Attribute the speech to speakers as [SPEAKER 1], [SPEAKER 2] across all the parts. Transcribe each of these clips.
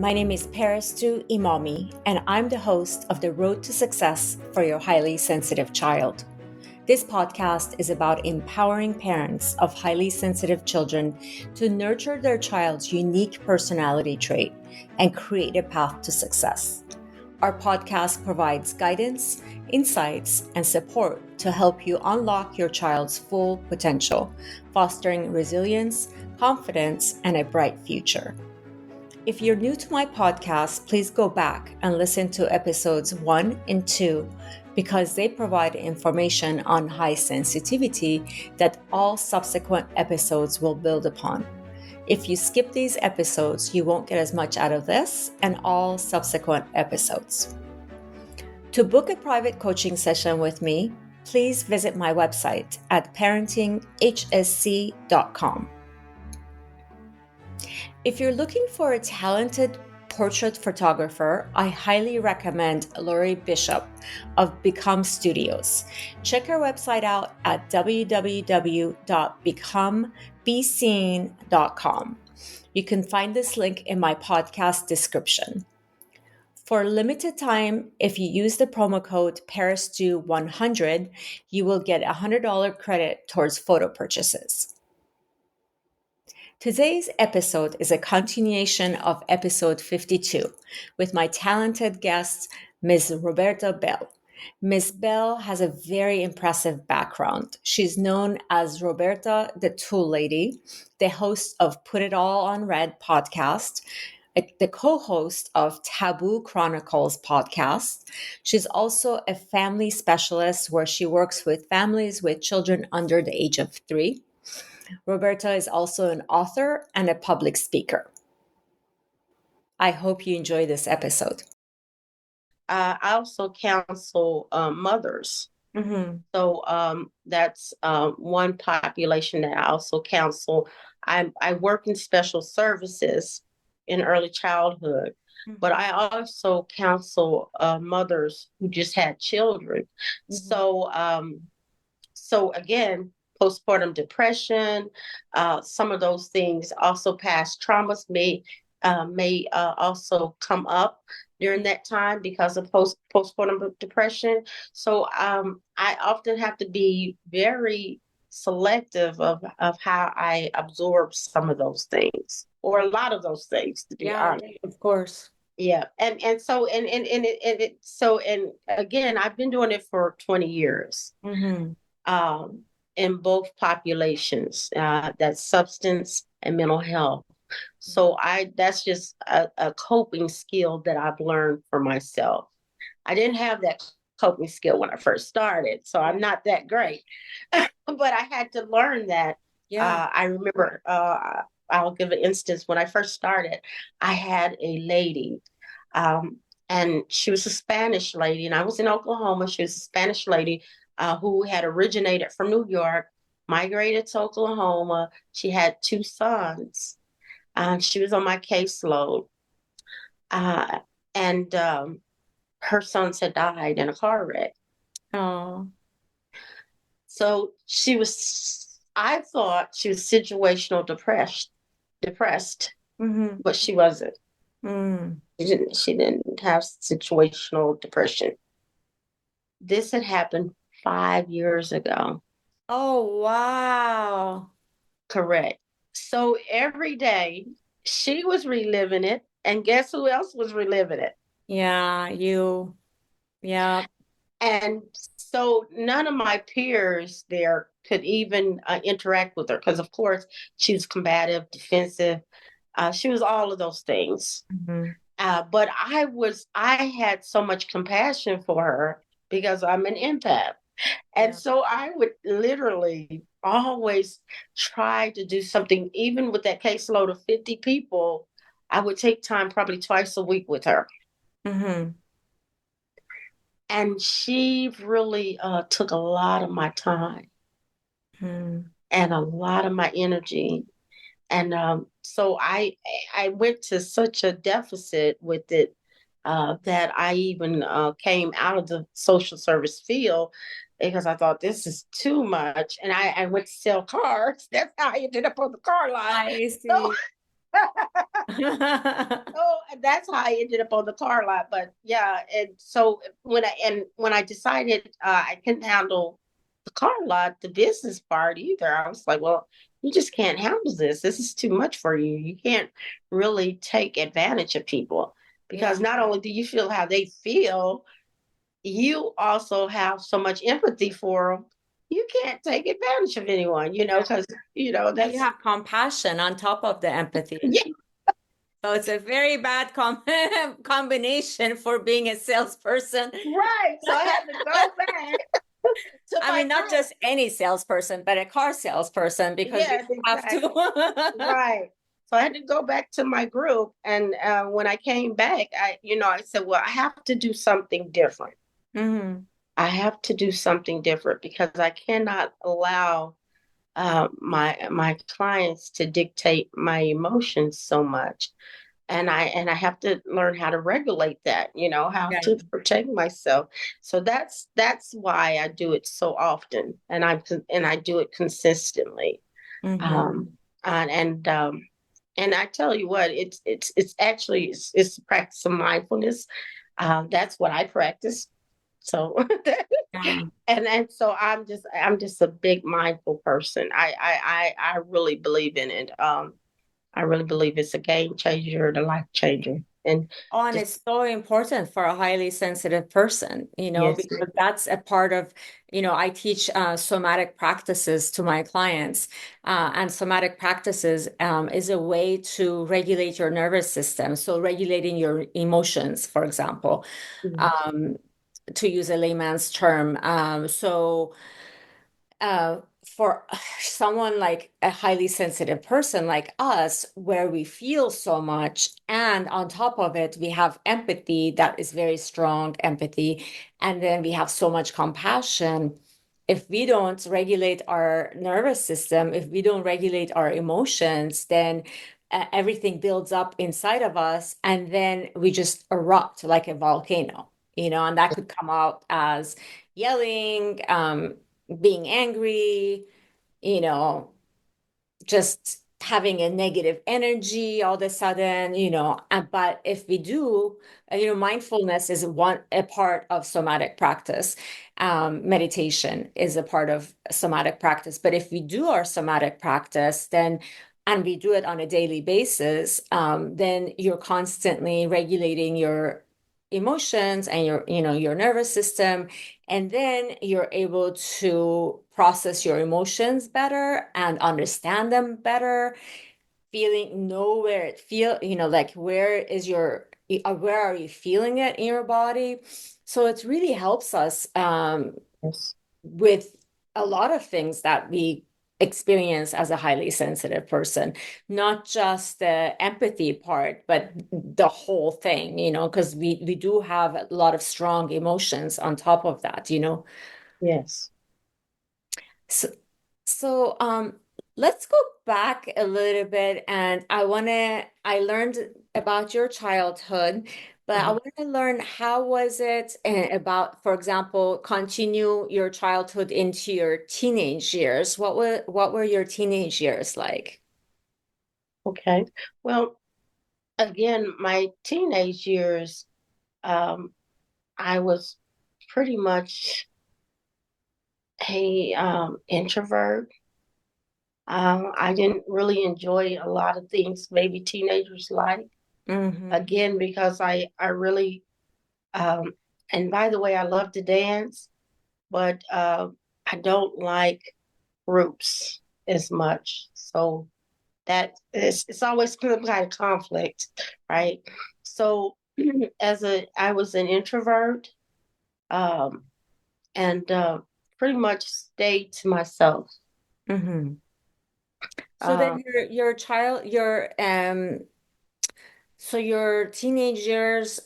[SPEAKER 1] My name is Parastu Imami, and I'm the host of The Road to Success for Your Highly Sensitive Child. This podcast is about empowering parents of highly sensitive children to nurture their child's unique personality trait and create a path to success. Our podcast provides guidance, insights, and support to help you unlock your child's full potential, fostering resilience, confidence, and a bright future. If you're new to my podcast, please go back and listen to episodes 1 and 2 because they provide information on high sensitivity that all subsequent episodes will build upon. If you skip these episodes, you won't get as much out of this and all subsequent episodes. To book a private coaching session with me, please visit my website at parentinghsc.com. If you're looking for a talented portrait photographer, I highly recommend Laurie Bishop of Become Studios. Check her website out at www.becomebeseen.com. You can find this link in my podcast description. For a limited time, if you use the promo code PARISDO100, you will get a $100 credit towards photo purchases. Today's episode is a continuation of episode 52 with my talented guest, Ms. Roberta Bell. Ms. Bell has a very impressive background. She's known as Roberta the Tool Lady, the host of Put It All on Red podcast, the co-host of Taboo Chronicles Podcast. She's also a family specialist where she works with families with children under the age of 3. Roberta is also an author and a public speaker. I hope you enjoy this episode.
[SPEAKER 2] I also counsel mothers.
[SPEAKER 1] Mm-hmm.
[SPEAKER 2] So that's one population that I also counsel. I work in special services in early childhood, but I also counsel mothers who just had children. Mm-hmm. So again, postpartum depression, some of those things, also past traumas may also come up during that time because of postpartum depression. So I often have to be very selective of how I absorb some of those things, or a lot of those things, to be honest.
[SPEAKER 1] Of course.
[SPEAKER 2] Yeah, and again, I've been doing it for 20 years.
[SPEAKER 1] Mm-hmm.
[SPEAKER 2] In both populations, that's substance and mental health. So that's just a coping skill that I've learned for myself. I didn't have that coping skill when I first started, so I'm not that great. But I had to learn that.
[SPEAKER 1] Yeah.
[SPEAKER 2] I remember, I'll give an instance. When I first started, I had a lady, and she was a Spanish lady, and I was in Oklahoma. She was a Spanish lady who had originated from New York, migrated to Oklahoma. She had 2 sons. She was on my caseload. And her sons had died in a car wreck.
[SPEAKER 1] Oh.
[SPEAKER 2] So I thought she was situational depressed,
[SPEAKER 1] Mm-hmm.
[SPEAKER 2] but she wasn't.
[SPEAKER 1] Mm.
[SPEAKER 2] She didn't have situational depression. This had happened 5 years ago.
[SPEAKER 1] Oh, wow.
[SPEAKER 2] Correct. So every day she was reliving it, and guess who else was reliving it?
[SPEAKER 1] Yeah, you. Yeah.
[SPEAKER 2] And so none of my peers there could even interact with her because, of course, she was combative, defensive. She was all of those things.
[SPEAKER 1] Mm-hmm.
[SPEAKER 2] But I had so much compassion for her because I'm an empath. And so I would literally always try to do something, even with that caseload of 50 people. I would take time probably twice a week with her.
[SPEAKER 1] Mm-hmm.
[SPEAKER 2] And she really took a lot of my time and a lot of my energy. And so I went to such a deficit with it that I even came out of the social service field because I thought this is too much. And I went to sell cars. That's how I ended up on the car line.
[SPEAKER 1] I see.
[SPEAKER 2] So, So that's how I ended up on the car lot. But yeah, and so when I decided I couldn't handle the car lot, the business part either, I was like, well, you just can't handle this. This is too much for you. You can't really take advantage of people because
[SPEAKER 1] Yeah.
[SPEAKER 2] not only do you feel how they feel, you also have so much empathy for them. You can't take advantage of anyone,
[SPEAKER 1] Yeah.
[SPEAKER 2] because
[SPEAKER 1] And you
[SPEAKER 2] that's
[SPEAKER 1] have compassion on top of the empathy.
[SPEAKER 2] yeah,
[SPEAKER 1] So it's a very bad combination for being a salesperson.
[SPEAKER 2] right. So I had to go back to
[SPEAKER 1] I
[SPEAKER 2] my
[SPEAKER 1] mean, not
[SPEAKER 2] group.
[SPEAKER 1] just any salesperson, but a car salesperson, because you
[SPEAKER 2] Yes,
[SPEAKER 1] have
[SPEAKER 2] exactly.
[SPEAKER 1] to.
[SPEAKER 2] Right. So I had to go back to my group, and when I came back, I said, well, I have to do something different.
[SPEAKER 1] Mhm.
[SPEAKER 2] I have to do something different because I cannot allow my clients to dictate my emotions so much, and I have to learn how to regulate that. How
[SPEAKER 1] Right.
[SPEAKER 2] to protect myself. So that's why I do it so often, and I do it consistently.
[SPEAKER 1] Mhm.
[SPEAKER 2] Um, and I tell you what, it's actually it's a practice of mindfulness. That's what I practice. So
[SPEAKER 1] Yeah.
[SPEAKER 2] and so I'm just a big mindful person. I really believe in it. I really believe it's a game changer and a life changer. And
[SPEAKER 1] Oh, and
[SPEAKER 2] just
[SPEAKER 1] it's so important for a highly sensitive person,
[SPEAKER 2] yes,
[SPEAKER 1] because that's a part of, I teach somatic practices to my clients. And somatic practices is a way to regulate your nervous system. So regulating your emotions, for example,
[SPEAKER 2] yes,
[SPEAKER 1] um, to use a layman's term. Uh, for someone like a highly sensitive person like us, where we feel so much, and on top of it, we have empathy that is very strong empathy, and then we have so much compassion. If we don't regulate our nervous system, if we don't regulate our emotions, then everything builds up inside of us, and then we just erupt like a volcano, and that could come out as yelling, being angry, you know, just having a negative energy all of a sudden, but if we do, mindfulness is a part of somatic practice. Meditation is a part of somatic practice. But if we do our somatic practice, and we do it on a daily basis, then you're constantly regulating your emotions and your nervous system, and then you're able to process your emotions better and understand them better, know where it like where are you feeling it in your body. So it really helps us
[SPEAKER 2] yes,
[SPEAKER 1] with a lot of things that we experience as a highly sensitive person, not just the empathy part, but the whole thing, because we do have a lot of strong emotions on top of that.
[SPEAKER 2] yes.
[SPEAKER 1] So, so let's go back a little bit, and I learned about your childhood, but I
[SPEAKER 2] Uh-huh.
[SPEAKER 1] want to learn how was it about, for example, continue your childhood into your teenage years. What were your teenage years like?
[SPEAKER 2] Okay. Well, again, my teenage years, um, I was pretty much a introvert. I didn't really enjoy a lot of things maybe teenagers like.
[SPEAKER 1] Mm-hmm.
[SPEAKER 2] Again, because I really um, and by the way, I love to dance, but I don't like groups as much. So that it's always some kind of conflict, right? So I was an introvert, um, and pretty much stayed to myself.
[SPEAKER 1] Mm-hmm. So then
[SPEAKER 2] Um,
[SPEAKER 1] your teenage years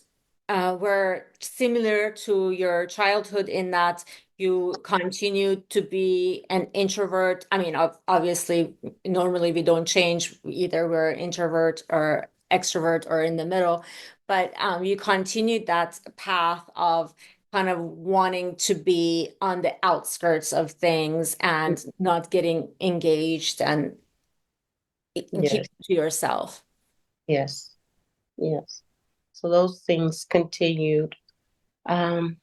[SPEAKER 1] were similar to your childhood in that you continued to be an introvert. I mean, obviously, normally we don't change, either we're introvert or extrovert or in the middle, but you continued that path of kind of wanting to be on the outskirts of things and not getting engaged and keep
[SPEAKER 2] yes,
[SPEAKER 1] to yourself.
[SPEAKER 2] Yes. Yes. So those things continued. Um,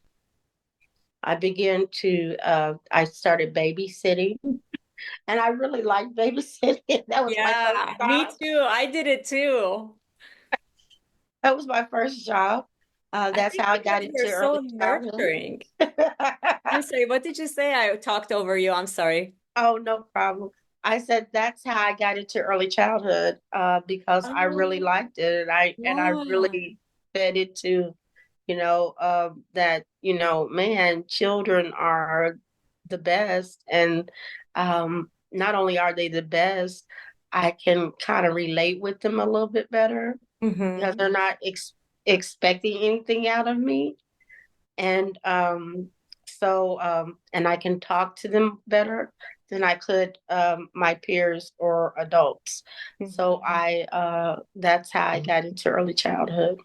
[SPEAKER 2] I started babysitting, and I really liked babysitting. That was my first
[SPEAKER 1] Yeah, me
[SPEAKER 2] job.
[SPEAKER 1] too. I did it too.
[SPEAKER 2] That was my first job.
[SPEAKER 1] I
[SPEAKER 2] That's
[SPEAKER 1] think
[SPEAKER 2] how I
[SPEAKER 1] because
[SPEAKER 2] got
[SPEAKER 1] you're
[SPEAKER 2] into
[SPEAKER 1] so
[SPEAKER 2] early childhood.
[SPEAKER 1] nurturing. I'm sorry, what did you say? I talked over you. I'm sorry.
[SPEAKER 2] Oh, no problem. I said that's how I got into early childhood, because I really
[SPEAKER 1] Oh,
[SPEAKER 2] liked it, and I
[SPEAKER 1] yeah.
[SPEAKER 2] really fed it to, that, man, children are the best, and not only are they the best, I can kind of relate with them a little bit better because
[SPEAKER 1] Mm-hmm.
[SPEAKER 2] they're not expecting anything out of me, and and I can talk to them better than I could my peers or adults. So
[SPEAKER 1] Mm-hmm.
[SPEAKER 2] I that's how I got into early childhood.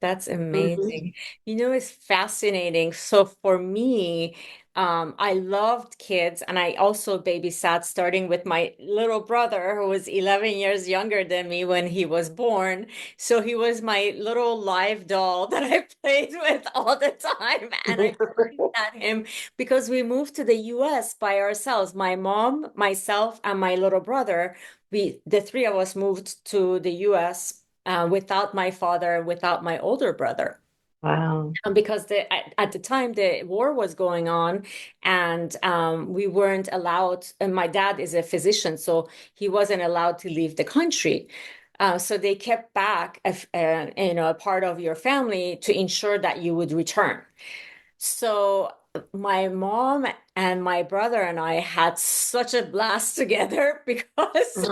[SPEAKER 1] That's
[SPEAKER 2] Hmm.
[SPEAKER 1] amazing. You know, it's fascinating. So for me, I loved kids and I also babysat starting with my little brother who was 11 years younger than me when he was born. So he was my little live doll that I played with all the time. And I babysat him because we moved to the US by ourselves. My mom, myself, and my little brother, the three of us moved to the US without my father, without my older brother.
[SPEAKER 2] Wow.
[SPEAKER 1] Because at the time the war was going on, and we weren't allowed. And my dad is a physician, so he wasn't allowed to leave the country. So they kept back a part of your family to ensure that you would return. So my mom and my brother and I had such a blast together because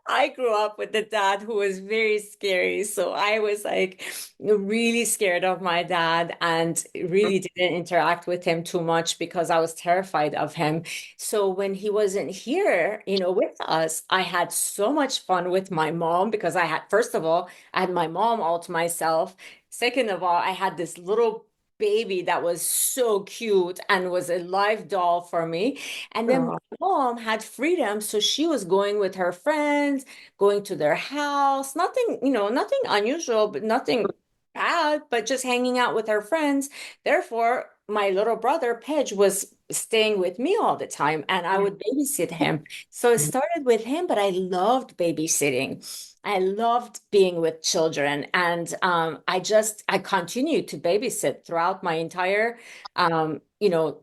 [SPEAKER 1] I grew up with a dad who was very scary. So I was like really scared of my dad and really didn't interact with him too much because I was terrified of him. So when he wasn't here, with us, I had so much fun with my mom because first of all, I had my mom all to myself. Second of all, I had this little baby that was so cute and was a live doll for me. And then
[SPEAKER 2] Oh,
[SPEAKER 1] my mom had freedom, so she was going with her friends, going to their house. Nothing, nothing unusual, but nothing bad, but just hanging out with her friends. Therefore, my little brother, Pedge, was staying with me all the time and I would babysit him. So it started with him, but I loved babysitting. I loved being with children, and I continued to babysit throughout my entire, um, you know,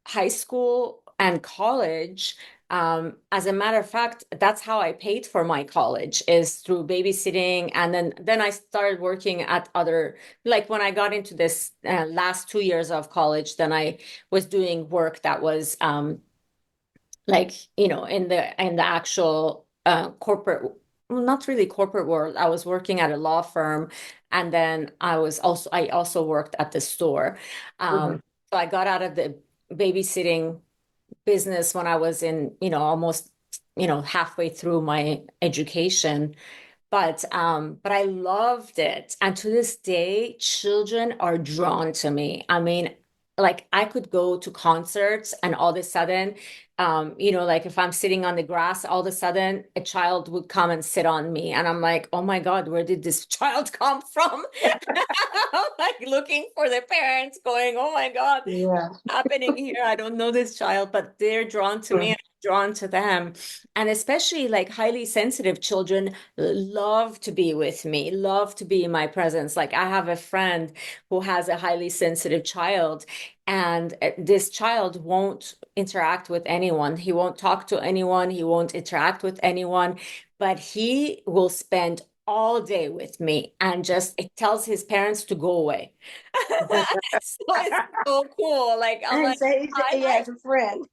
[SPEAKER 1] high school and college. As a matter of fact, that's how I paid for my college is through babysitting. And then I started working at other, like when I got into this last 2 years of college, then I was doing work that was like, in the actual corporate, well, not really corporate world. I was working at a law firm, and then I also worked at the store.
[SPEAKER 2] mhm.
[SPEAKER 1] So I got out of the babysitting business when I was in, almost, halfway through my education. But I loved it. And to this day, children are drawn to me. I mean, like I could go to concerts and all of a sudden, like if I'm sitting on the grass, all of a sudden a child would come and sit on me. And I'm like, oh my God, where did this child come from? I'm like looking for the parents, going, oh my God,
[SPEAKER 2] Yeah.
[SPEAKER 1] happening here? I don't know this child, but they're drawn to me and I'm drawn to them. And especially like highly sensitive children love to be with me, love to be in my presence. Like I have a friend who has a highly sensitive child, and this child won't interact with anyone. He won't talk to anyone. He won't interact with anyone, but he will spend all day with me and just it tells his parents to go away. So it's so cool. Like I'm
[SPEAKER 2] And
[SPEAKER 1] like,
[SPEAKER 2] so he
[SPEAKER 1] I
[SPEAKER 2] has a friend.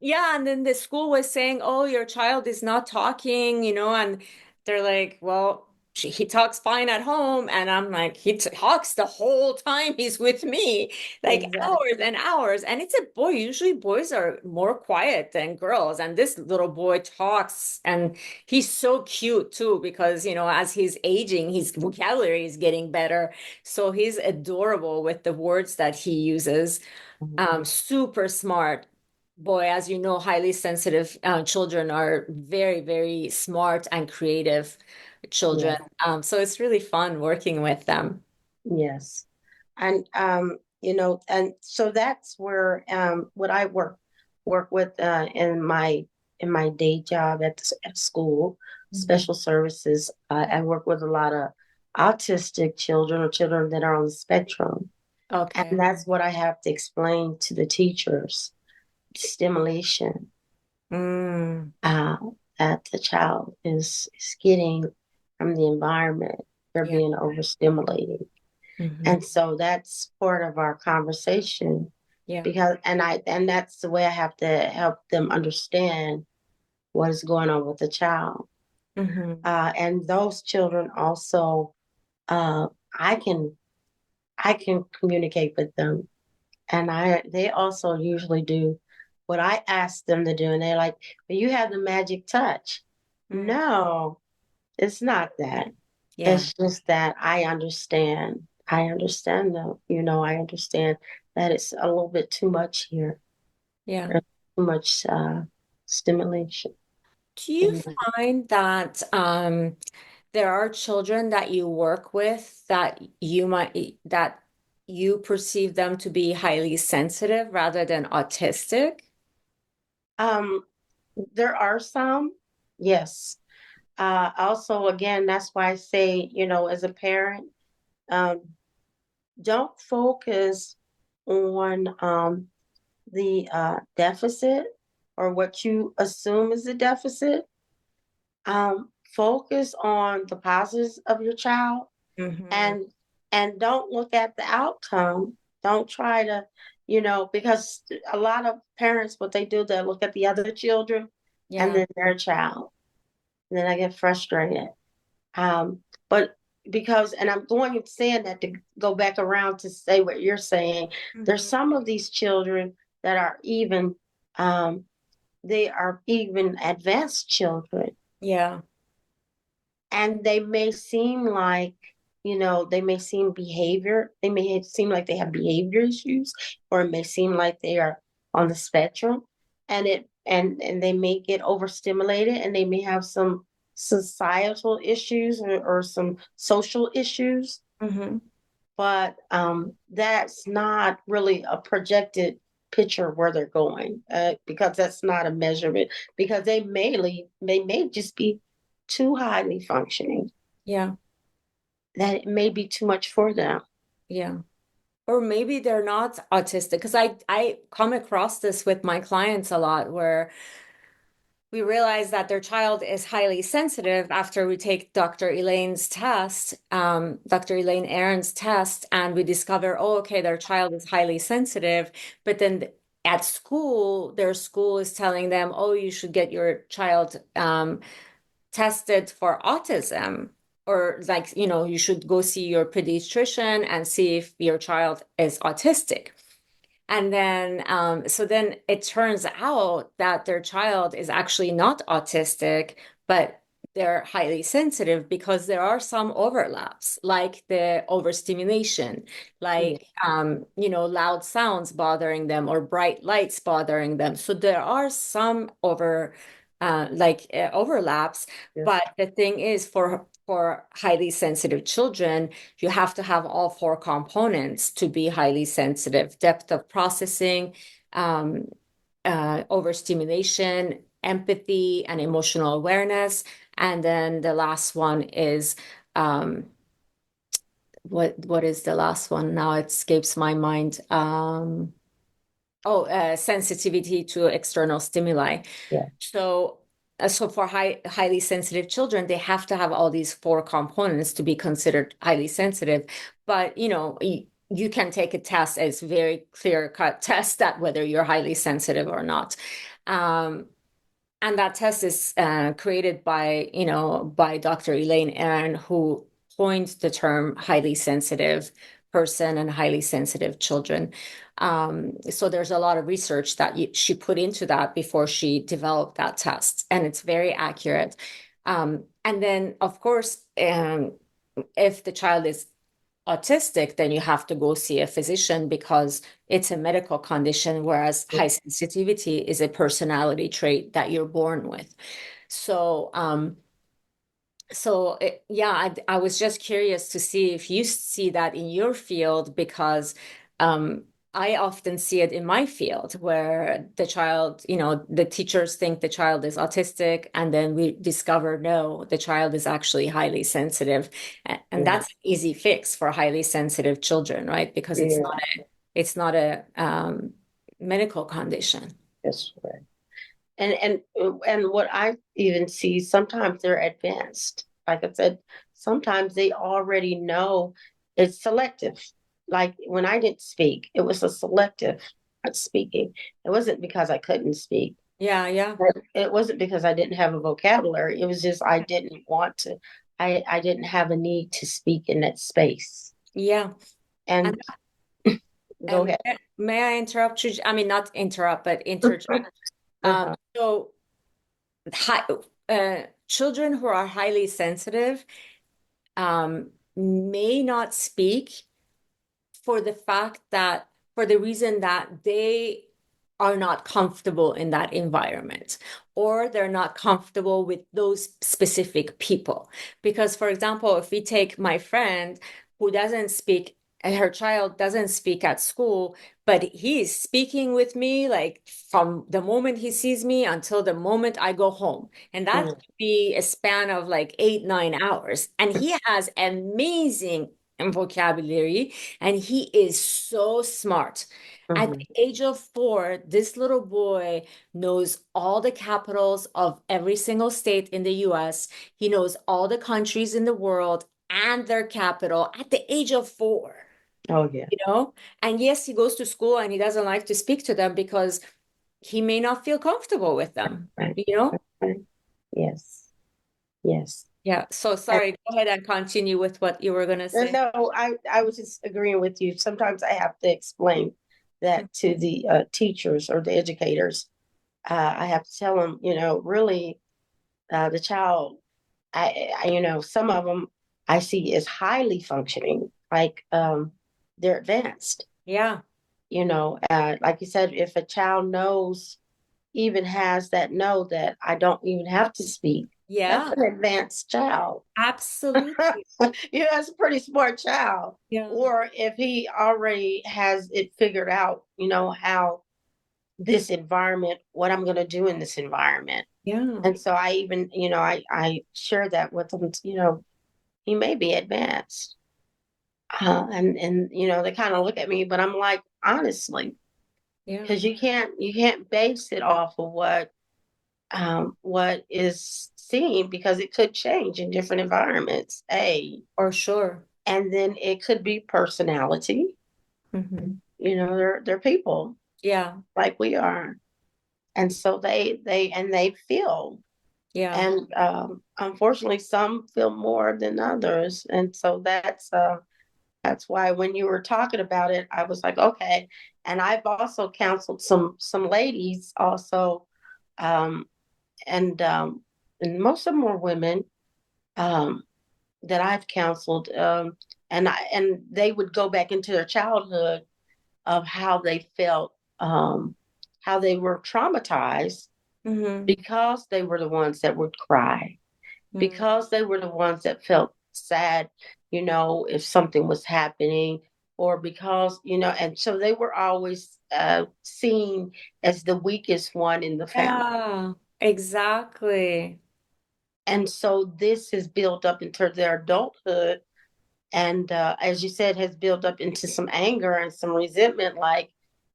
[SPEAKER 1] yeah, and then the school was saying, "Oh, your child is not talking," and they're like, "Well, he talks fine at home," and I'm like, "He talks the whole time he's with me, like hours
[SPEAKER 2] Exactly.
[SPEAKER 1] and hours." And it's a boy. Usually, boys are more quiet than girls, and this little boy talks, and he's so cute too because as he's aging, his vocabulary is getting better, so he's adorable with the words that he uses.
[SPEAKER 2] Mhm.
[SPEAKER 1] Super smart. Boy, as you know, highly sensitive children are very, very smart and creative children.
[SPEAKER 2] Yeah.
[SPEAKER 1] So it's really fun working with them.
[SPEAKER 2] Yes. And and so that's where what I work with in my day job at school,
[SPEAKER 1] Mhm.
[SPEAKER 2] special services. I work with a lot of autistic children or children that are on the spectrum, and
[SPEAKER 1] Okay.
[SPEAKER 2] that's what I have to explain to the teachers: stimulation,
[SPEAKER 1] Mm,
[SPEAKER 2] uh, that the child is getting from the environment. They're
[SPEAKER 1] yeah.
[SPEAKER 2] being overstimulated.
[SPEAKER 1] Hmm.
[SPEAKER 2] And so that's part of our conversation
[SPEAKER 1] Yeah.
[SPEAKER 2] because and that's the way I have to help them understand what is going on with the child.
[SPEAKER 1] Hmm.
[SPEAKER 2] And those children also, uh, I can I can communicate with them, and I they also usually do what I ask them to do, and they're like, "Well, you have the magic touch."
[SPEAKER 1] Mm,
[SPEAKER 2] No, it's not that.
[SPEAKER 1] yeah.
[SPEAKER 2] It's just that I understand. I understand them. I understand that it's a little bit too much here.
[SPEAKER 1] Yeah.
[SPEAKER 2] There's too much stimulation
[SPEAKER 1] Do you
[SPEAKER 2] in that.
[SPEAKER 1] find that there are children that you work with that you perceive them to be highly sensitive rather than autistic?
[SPEAKER 2] Um, there are some, yes. Also, again, that's why I say, as a parent, um, don't focus on the deficit or what you assume is a deficit. Focus on the positives of your child,
[SPEAKER 1] Hmm.
[SPEAKER 2] and don't look at the outcome. Don't try to, because a lot of parents, what they do, they look at the other children and
[SPEAKER 1] Yeah.
[SPEAKER 2] then their child, and then I get frustrated. But because, and I'm going and saying that to go back around to say what you're saying, there's
[SPEAKER 1] Hmm.
[SPEAKER 2] some of these children that are even, um, they are even advanced children,
[SPEAKER 1] Yeah.
[SPEAKER 2] and they may seem like, they may seem like they have behavior issues, or it may seem like they are on the spectrum, and they may get overstimulated, and they may have some societal issues, or some social issues,
[SPEAKER 1] Hmm.
[SPEAKER 2] but that's not really a projected picture of where they're going, because that's not a measurement, because they may just be too highly functioning,
[SPEAKER 1] Yeah.
[SPEAKER 2] that it may be too much for them.
[SPEAKER 1] Yeah. Or maybe they're not autistic because I come across this with my clients a lot where we realize that their child is highly sensitive after we take Dr. Elaine's test, Dr. Elaine Aron's test, and we discover, oh, okay, their child is highly sensitive. But then at school, their school is telling them, oh, you should get your child tested for autism. Or, like, you should go see your pediatrician and see if your child is autistic. And then, so then it turns out that their child is actually not autistic, but they're highly sensitive because there are some overlaps, like the overstimulation,
[SPEAKER 2] Yeah.
[SPEAKER 1] like, loud sounds bothering them or bright lights bothering them. So there are some overlaps.
[SPEAKER 2] Yes.
[SPEAKER 1] But the thing is, for highly sensitive children, you have to have all four components to be highly sensitive: depth of processing, um, overstimulation, empathy, and emotional awareness. And then the last one is um, what is the last one? Now it escapes my mind. Sensitivity to external stimuli.
[SPEAKER 2] Yeah.
[SPEAKER 1] So for highly sensitive children, they have to have all these four components to be considered highly sensitive. But you can take a test as very clear-cut test that whether you're highly sensitive or not. Um, and that test is created by Dr. Elaine Aron, who coined the term highly sensitive person and highly sensitive children. So there's a lot of research that she put into that before she developed that test, and it's very accurate. And then, of course, if the child is autistic, then you have to go see a physician because it's a medical condition, whereas high sensitivity is a personality trait that you're born with. So, I was just curious to see if you see that in your field, because um, I often see it in my field where the child, the teachers think the child is autistic, and then we discover no, the child is actually highly sensitive. And
[SPEAKER 2] Yeah.
[SPEAKER 1] that's an easy fix for highly sensitive children, right? Because
[SPEAKER 2] Yeah.
[SPEAKER 1] it's not a medical condition.
[SPEAKER 2] That's right. And what I even see, sometimes they're advanced. Like I said, sometimes they already know it's selective. Like when I didn't speak, it was a selective speaking. It wasn't because I couldn't speak.
[SPEAKER 1] Yeah, yeah.
[SPEAKER 2] It wasn't because I didn't have a vocabulary. It was just I didn't want to. I didn't have a need to speak in that space.
[SPEAKER 1] Yeah. And
[SPEAKER 2] And go ahead.
[SPEAKER 1] may I interrupt you? I mean, not interrupt, but interject.
[SPEAKER 2] Uh-huh.
[SPEAKER 1] So, hi, children who are highly sensitive may not speak for the fact that, for the reason that they are not comfortable in that environment, or they're not comfortable with those specific people. Because, for example, if we take my friend who doesn't speak, her child doesn't speak at school, but he's speaking with me like from the moment he sees me until the moment I go home. And that
[SPEAKER 2] Mhm.
[SPEAKER 1] could be a span of like 8, 9 hours. And he has amazing vocabulary, and he is so smart. At
[SPEAKER 2] Mhm.
[SPEAKER 1] the age of 4, this little boy knows all the capitals of every single state in the US. He knows all the countries in the world and their capital at the age of 4,
[SPEAKER 2] Oh yeah.
[SPEAKER 1] you know? And yes, he goes to school and he doesn't like to speak to them because he may not feel comfortable with them,
[SPEAKER 2] Right.
[SPEAKER 1] you know?
[SPEAKER 2] Right. Yes. Yes.
[SPEAKER 1] Yeah. So sorry, go ahead and continue with what you were going to say.
[SPEAKER 2] No, I was just agreeing with you. Sometimes I have to explain that to the teachers or the educators. I have to tell them, really, the child, some of them I see is highly functioning, like they're advanced.
[SPEAKER 1] Yeah.
[SPEAKER 2] Like you said, if a child knows, even has that know that I don't even have to speak, that's
[SPEAKER 1] Yeah.
[SPEAKER 2] an advanced child.
[SPEAKER 1] Absolutely.
[SPEAKER 2] That's a pretty smart child.
[SPEAKER 1] Yeah.
[SPEAKER 2] Or if he already has it figured out, how this environment, what I'm going to do in this environment.
[SPEAKER 1] Yeah.
[SPEAKER 2] And so I even, I share that with him, he may be advanced. And they kind of look at me, but I'm like, honestly,
[SPEAKER 1] Yeah.
[SPEAKER 2] because you can't base it off of what is seen, because it could change in different environments.
[SPEAKER 1] For sure.
[SPEAKER 2] And then it could be personality.
[SPEAKER 1] Hmm.
[SPEAKER 2] They're people
[SPEAKER 1] Yeah.
[SPEAKER 2] like we are, and so they feel,
[SPEAKER 1] Yeah.
[SPEAKER 2] and unfortunately, some feel more than others, and so that's why when you were talking about it, I was like, okay. And I've also counseled some ladies also, um, and most of them were women, um, that I've counseled, and they would go back into their childhood of how they felt, how they were traumatized
[SPEAKER 1] Hmm.
[SPEAKER 2] because they were the ones that would cry, because they were the ones that felt sad, if something was happening, or because, and so they were always seen as the weakest one in the family.
[SPEAKER 1] Yeah, exactly.
[SPEAKER 2] And so this has built up into their adulthood, and as you said, has built up into some anger and some resentment, like,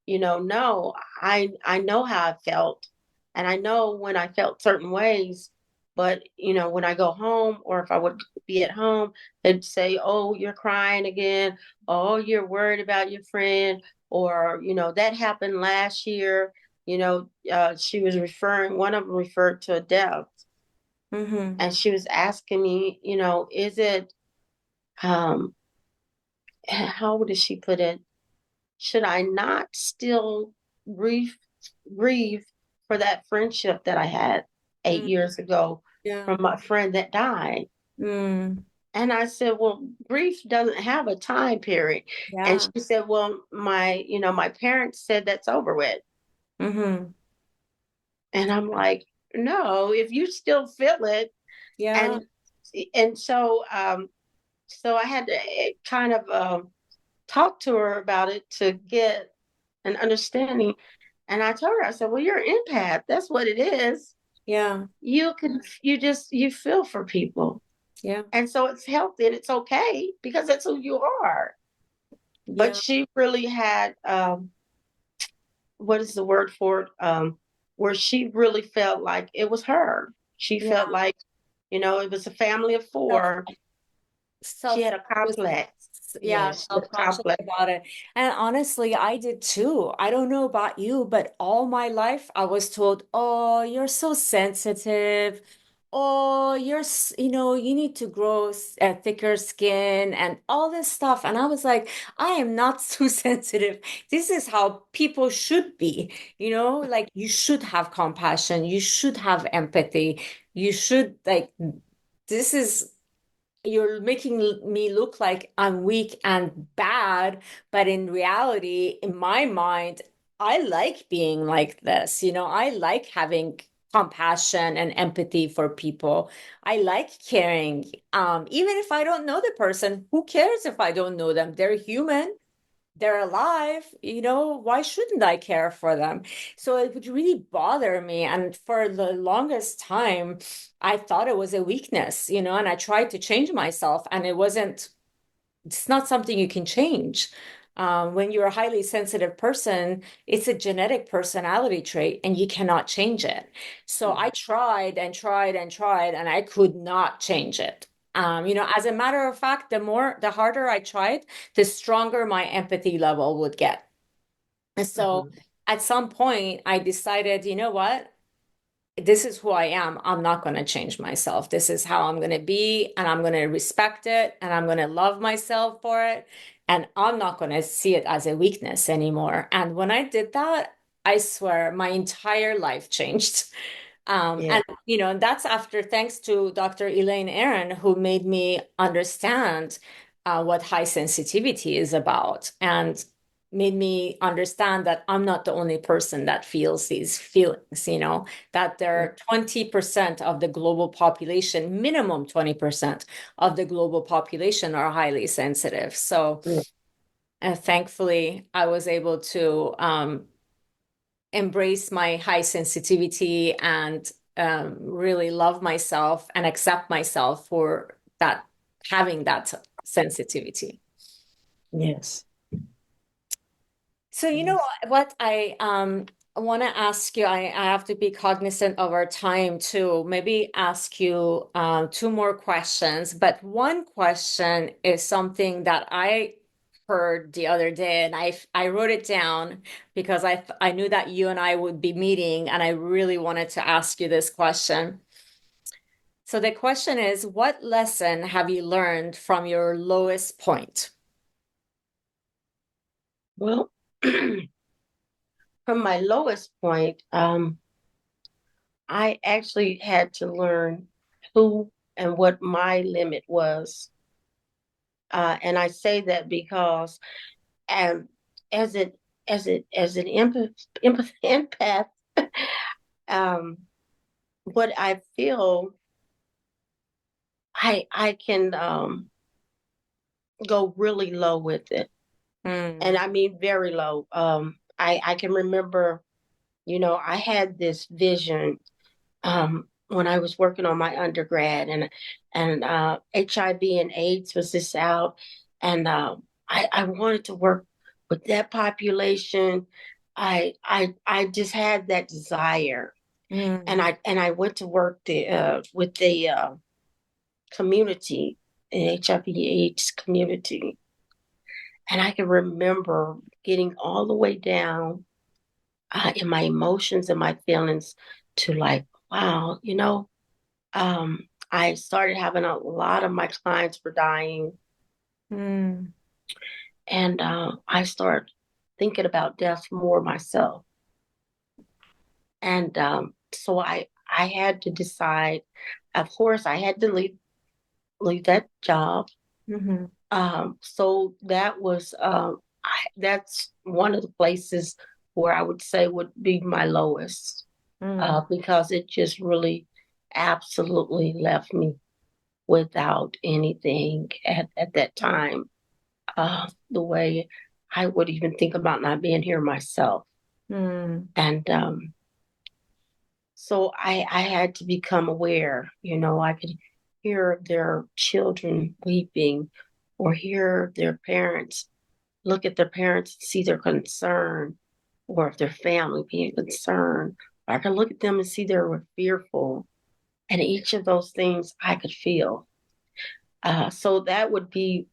[SPEAKER 2] no, I know how I felt, and I know when I felt certain ways, but when I go home, or if I would be at home, they'd say, oh, you're crying again, oh, you're worried about your friend, or that happened last year. She was referring, one of them referred to a death,
[SPEAKER 1] Hmm.
[SPEAKER 2] and she was asking me, is it, um how did she put it? Should I not still grieve grieve for that friendship that I had 8 years ago
[SPEAKER 1] Yeah.
[SPEAKER 2] from my friend that died?
[SPEAKER 1] Mm.
[SPEAKER 2] And I said, well, grief doesn't have a time period. And
[SPEAKER 1] Yeah.
[SPEAKER 2] she said, well, my parents said that's over with.
[SPEAKER 1] Mm-hmm.
[SPEAKER 2] And I'm like, no, if you still feel it.
[SPEAKER 1] Yeah.
[SPEAKER 2] And so I had to kind of talk to her about it to get an understanding. And I told her, I said, well, you're an empath. That's what it is.
[SPEAKER 1] Yeah.
[SPEAKER 2] You feel for people.
[SPEAKER 1] Yeah.
[SPEAKER 2] And so it's healthy and it's okay because that's who you are. But
[SPEAKER 1] Yeah.
[SPEAKER 2] she really had, what is the word for it? Where she really felt like it was her. She
[SPEAKER 1] Yeah.
[SPEAKER 2] felt like, it was a family of four. She
[SPEAKER 1] Self
[SPEAKER 2] had a complex.
[SPEAKER 1] yeah,
[SPEAKER 2] Yes, she had a
[SPEAKER 1] self-conscious
[SPEAKER 2] complex.
[SPEAKER 1] about it. And honestly, I did too. I don't know about you, but all my life I was told, "Oh, you're so sensitive. Oh, you need to grow a thicker skin and all this stuff." And I was like, I am not too sensitive. This is how people should be. Like you should have compassion, you should have empathy, you should like this is you're making me look like I'm weak and bad, but in reality, in my mind, I like being like this. I like having compassion and empathy for people. I like caring. Even if I don't know the person, who cares if I don't know them? They're human, they're alive, why shouldn't I care for them? So it would really bother me. And for the longest time, I thought it was a weakness, and I tried to change myself, and it's not something you can change. When you're a highly sensitive person, it's a genetic personality trait and you cannot change it. So I tried and tried and tried, and I could not change it. As a matter of fact, the harder I tried, the stronger my empathy level would get. And so
[SPEAKER 2] Mhm.
[SPEAKER 1] at some point, I decided, you know what? This is who I am. I'm not going to change myself. This is how I'm going to be, and I'm going to respect it, and I'm going to love myself for it. And I'm not going to see it as a weakness anymore. And when I did that, I swear my entire life changed.
[SPEAKER 2] Yeah.
[SPEAKER 1] And that's after thanks to Dr. Elaine Aaron, who made me understand what high sensitivity is about and made me understand that I'm not the only person that feels these feelings, that there are 20% of the global population, minimum 20% of the global population are highly sensitive. So
[SPEAKER 2] Yeah.
[SPEAKER 1] thankfully, I was able to embrace my high sensitivity and really love myself and accept myself for that, having that sensitivity.
[SPEAKER 2] Yes.
[SPEAKER 1] So you know
[SPEAKER 2] Yes.
[SPEAKER 1] what I want to ask you, I have to be cognizant of our time too. Maybe ask you two more questions, but one question is something that I heard the other day, and I wrote it down because I knew that you and I would be meeting, and I really wanted to ask you this question. So the question is, what lesson have you learned from your lowest point?
[SPEAKER 2] Well, from my lowest point, I actually had to learn who and what my limit was. And I say that because um, as it as an empath, um, what I feel, I can go really low with it, and
[SPEAKER 1] Hmm.
[SPEAKER 2] I mean very low. I can remember, I had this vision when I was working on my undergrad, and HIV and AIDS was this out, and I wanted to work with that population. I just had that desire, and
[SPEAKER 1] Hmm.
[SPEAKER 2] I went to work with the community, the HIV/AIDS community, and I can remember getting all the way down in my emotions and my feelings to like, wow, I started having a lot of my clients were dying,
[SPEAKER 1] Hmm.
[SPEAKER 2] and I started thinking about death more myself. And so I had to decide. Of course, I had to leave leave that job.
[SPEAKER 1] Mm-hmm.
[SPEAKER 2] So that was that's one of the places where I would say would be my lowest,
[SPEAKER 1] Mm.
[SPEAKER 2] because it just really absolutely left me without anything at that time. The way I would even think about not being here myself.
[SPEAKER 1] Mm.
[SPEAKER 2] And so I had to become aware. I could hear their children weeping or hear their parents, look at their parents and see their concern, or if their family being concerned. I could look at them and see they were fearful. And each of those things I could feel. So that would be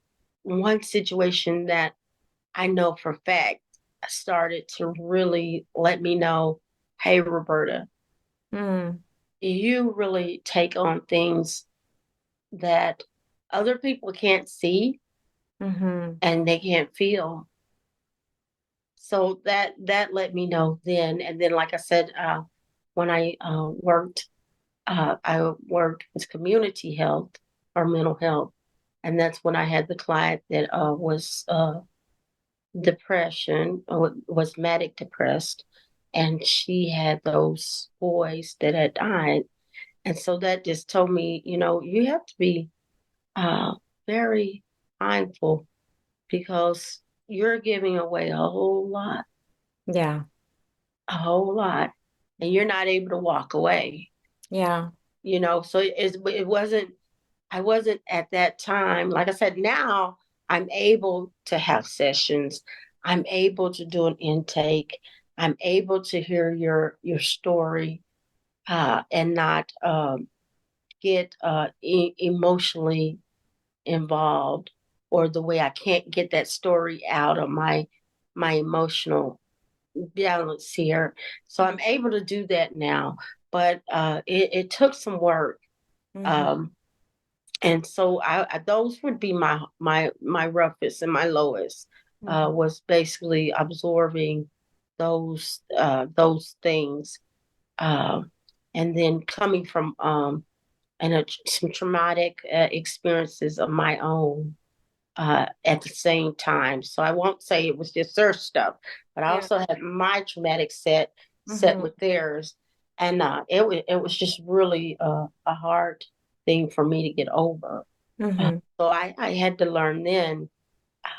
[SPEAKER 2] one situation that I know for a fact started to really let me know, hey, Roberta,
[SPEAKER 1] Mm.
[SPEAKER 2] you really take on things that other people can't see
[SPEAKER 1] Mm-hmm.
[SPEAKER 2] and they can't feel. So that let me know then. And then, like I said, when I worked with community health or mental health, and that's when I had the client that was depression, was manic depressed, and she had those boys that had died. And so that just told me, you have to be uh, very mindful because you're giving away
[SPEAKER 1] Yeah.
[SPEAKER 2] a whole lot, and you're not able to walk away.
[SPEAKER 1] Yeah.
[SPEAKER 2] So it wasn't. I wasn't at that time. Like I said, now I'm able to have sessions. I'm able to do an intake. I'm able to hear your story, and not get emotionally involved, or the way I can't get that story out of my emotional balance here. So I'm able to do that now, but it took some work.
[SPEAKER 1] Mm-hmm.
[SPEAKER 2] Um, and so those would be my roughest and my lowest,
[SPEAKER 1] Mm-hmm.
[SPEAKER 2] was basically absorbing those things, um, and then coming from some traumatic experiences of my own at the same time. So I won't say it was just their stuff, but I
[SPEAKER 1] Yeah.
[SPEAKER 2] also had my traumatic set
[SPEAKER 1] Mm-hmm.
[SPEAKER 2] with theirs, and it was just really a hard thing for me to get over.
[SPEAKER 1] Mm-hmm.
[SPEAKER 2] So I had to learn then,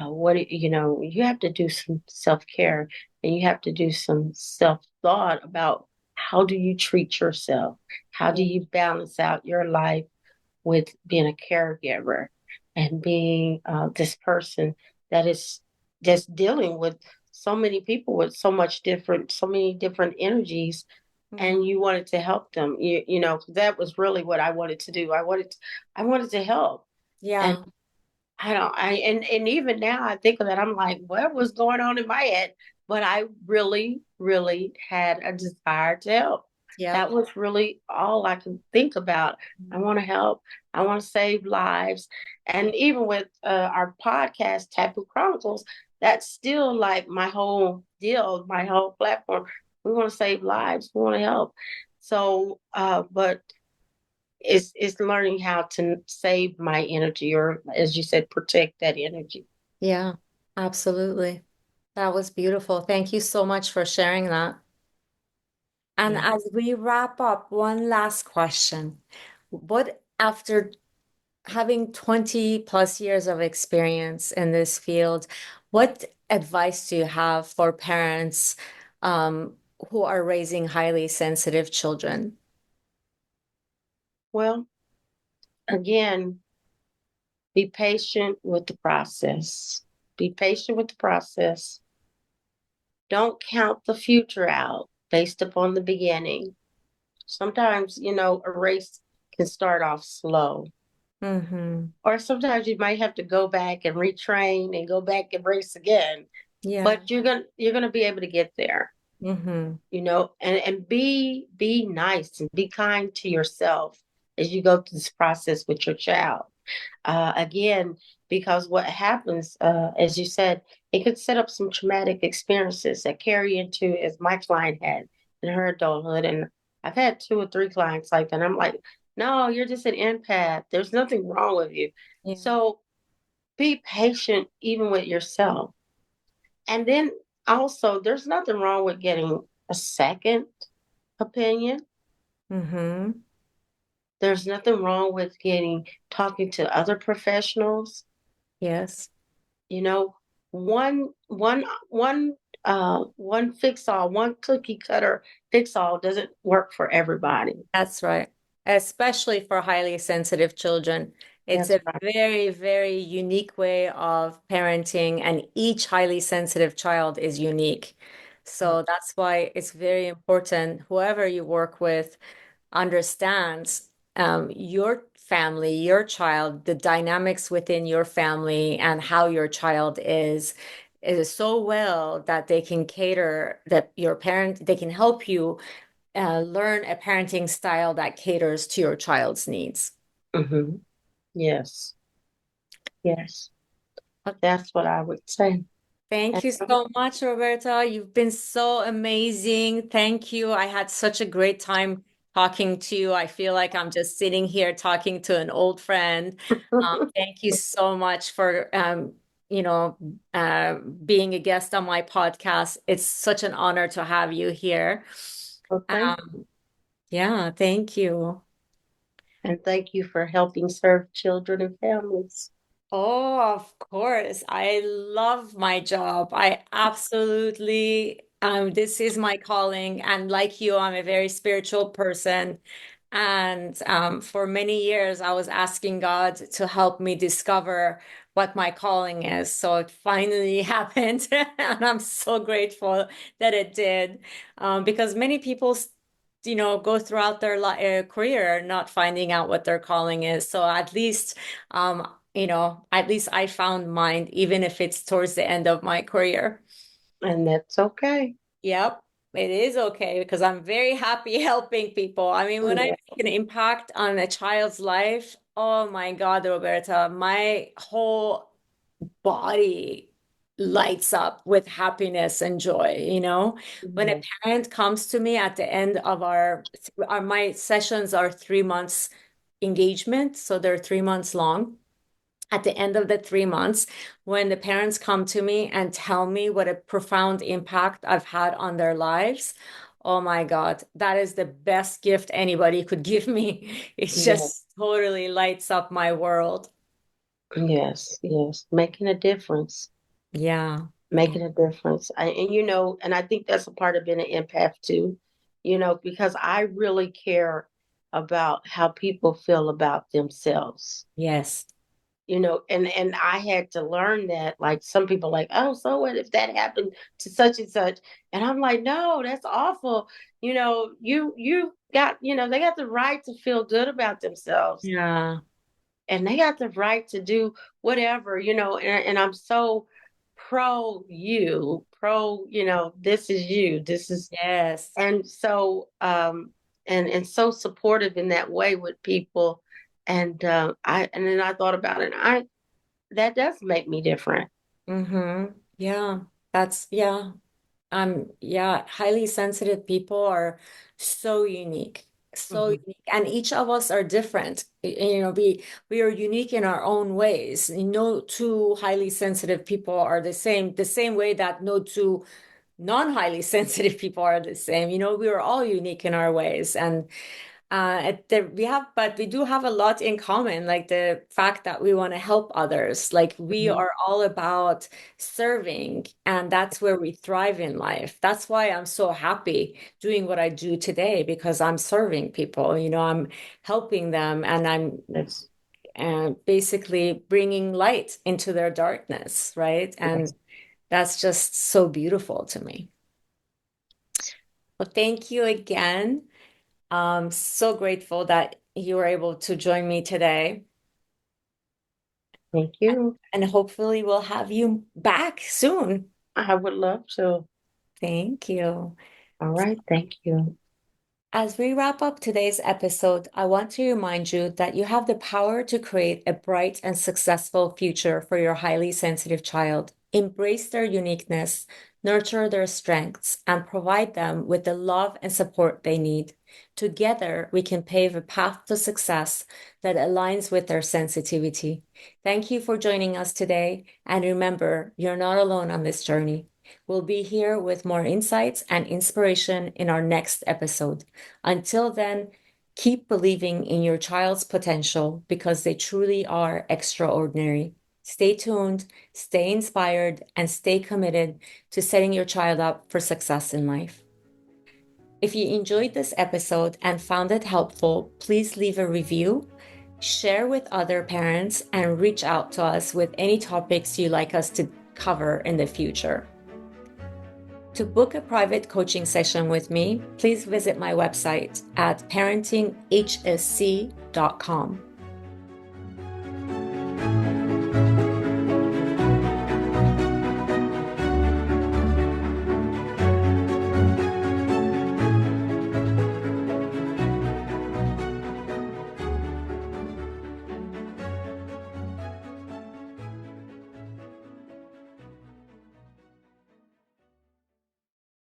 [SPEAKER 2] you have to do some self care, and you have to do some self thought about how do you treat yourself, how do
[SPEAKER 1] Yeah.
[SPEAKER 2] you balance out your life with being a caregiver and being this person that is just dealing with so many people with so many different energies,
[SPEAKER 1] Mm-hmm.
[SPEAKER 2] and you wanted to help them. That was really what I wanted to do. I wanted to help. And
[SPEAKER 1] Yeah.
[SPEAKER 2] I don't, I, and even now I think of that, I'm like, what was going on in my head? But I really, really had a desire to help.
[SPEAKER 1] Yep.
[SPEAKER 2] That was really all I could think about. I want to help. I want to save lives. And even with our podcast, Taboo Chronicles, that's still like my whole deal, my whole platform. We want to save lives. We want to help. So, but it's learning how to save my energy, or as you said, protect that energy.
[SPEAKER 1] Yeah. Absolutely. That was beautiful. Thank you so much for sharing that. And
[SPEAKER 2] Yeah.
[SPEAKER 1] as we wrap up, one last question. What, after having 20 plus years of experience in this field, what advice do you have for parents who are raising highly sensitive children?
[SPEAKER 2] Well, again, be patient with the process. Be patient with the process. Don't count the future out based upon the beginning. Sometimes, a race can start off slow.
[SPEAKER 1] Mm-hmm.
[SPEAKER 2] Or sometimes you might have to go back and retrain and go back and race again.
[SPEAKER 1] Yeah.
[SPEAKER 2] But you're gonna be able to get there.
[SPEAKER 1] Mm-hmm.
[SPEAKER 2] And be nice and be kind to yourself as you go through this process with your child. Again, because what happens, as you said, it could set up some traumatic experiences that carry into, as my client had in her adulthood. And I've had 2 or 3 clients like that. And I'm like, No, you're just an empath. There's nothing wrong with you.
[SPEAKER 1] Yeah.
[SPEAKER 2] So be patient even with yourself. And then also, there's nothing wrong with getting a second opinion.
[SPEAKER 1] Mm-hmm.
[SPEAKER 2] There's nothing wrong with getting talking to other professionals.
[SPEAKER 1] Yes.
[SPEAKER 2] You know, one fix all, one cookie cutter fix all doesn't work for everybody.
[SPEAKER 1] That's right. Especially for highly sensitive children. It's
[SPEAKER 2] That's
[SPEAKER 1] a
[SPEAKER 2] right.
[SPEAKER 1] very, very unique way of parenting, and each highly sensitive child is unique. So that's why it's very important, whoever you work with understands your family, your child, the dynamics within your family, and how your child is so well that they can cater that your parent, they can help you learn a parenting style that caters to your child's needs.
[SPEAKER 2] Hmm. Yes, yes,
[SPEAKER 1] But
[SPEAKER 2] that's what I would say.
[SPEAKER 1] thank
[SPEAKER 2] And
[SPEAKER 1] you so much, Roberta. You've been so amazing. Thank you. I had such a great time talking to you. I feel like I'm just sitting here talking to an old friend. Thank you so much for you know, being a guest on my podcast. It's such an honor to have you here.
[SPEAKER 2] well, thank you.
[SPEAKER 1] Um, yeah, thank you.
[SPEAKER 2] And thank you for helping serve children and families.
[SPEAKER 1] Oh, of course. I love my job. I absolutely, this is my calling. And like you, I'm a very spiritual person. And for many years, I was asking God to help me discover what my calling is. So it finally happened. And I'm so grateful that it did. Because many people, go throughout their career not finding out what their calling is. So at least I found mine, even if it's towards the end of my career.
[SPEAKER 2] And that's okay.
[SPEAKER 1] Yep, it is okay because I'm very happy helping people. I mean, when I
[SPEAKER 2] Yeah.
[SPEAKER 1] make an impact on a child's life, oh my God, Roberta, my whole body lights up with happiness and joy, When a
[SPEAKER 2] Yeah.
[SPEAKER 1] parent comes to me at the end of my sessions are 3 months engagement, so they're 3 months long. At the end of the 3 months, when the parents come to me and tell me what a profound impact I've had on their lives, oh my God, that is the best gift anybody could give me. It
[SPEAKER 2] Yeah.
[SPEAKER 1] just totally lights up my world.
[SPEAKER 2] Yes, yes. Making a difference.
[SPEAKER 1] Yeah.
[SPEAKER 2] Making a difference. And I think that's a part of being an empath too, because I really care about how people feel about themselves.
[SPEAKER 1] Yes.
[SPEAKER 2] And I had to learn that. Like some people like, oh, so what if that happened to such and such? And I'm like, no, that's awful. You got, they got the right to feel good about themselves,
[SPEAKER 1] Yeah.
[SPEAKER 2] and they got the right to do whatever, and I'm so pro, this is you, this is,
[SPEAKER 1] Yes.
[SPEAKER 2] and so and so supportive in that way with people. And and then I thought about it, and I that does make me different.
[SPEAKER 1] Mm-hmm. Yeah. Yeah. Yeah, highly sensitive people are so unique, so
[SPEAKER 2] Hmm.
[SPEAKER 1] unique, and each of us are different. We are unique in our own ways. No two highly sensitive people are the same way that no two non-highly sensitive people are the same. We are all unique in our ways, and but we do have a lot in common, like the fact that we want to help others. Like we
[SPEAKER 2] Hmm.
[SPEAKER 1] are all about serving, and that's where we thrive in life. That's why I'm so happy doing what I do today because I'm serving people. I'm helping them, and I'm
[SPEAKER 2] Yes,
[SPEAKER 1] basically bringing light into their darkness, right? And
[SPEAKER 2] yes.
[SPEAKER 1] that's just so beautiful to me. Well, thank you again. So grateful that you were able to join me today.
[SPEAKER 2] Thank you.
[SPEAKER 1] And hopefully we'll have you back soon.
[SPEAKER 2] I would love to.
[SPEAKER 1] Thank you.
[SPEAKER 2] All right, thank you.
[SPEAKER 1] As we wrap up today's episode, I want to remind you that you have the power to create a bright and successful future for your highly sensitive child. Embrace their uniqueness, nurture their strengths, and provide them with the love and support they need. Together, we can pave a path to success that aligns with their sensitivity. Thank you for joining us today. And remember, you're not alone on this journey. We'll be here with more insights and inspiration in our next episode. Until then, keep believing in your child's potential because they truly are extraordinary. Stay tuned, stay inspired, and stay committed to setting your child up for success in life. If you enjoyed this episode and found it helpful, please leave a review, share with other parents, and reach out to us with any topics you'd like us to cover in the future. To book a private coaching session with me, please visit my website at parentinghsc.com.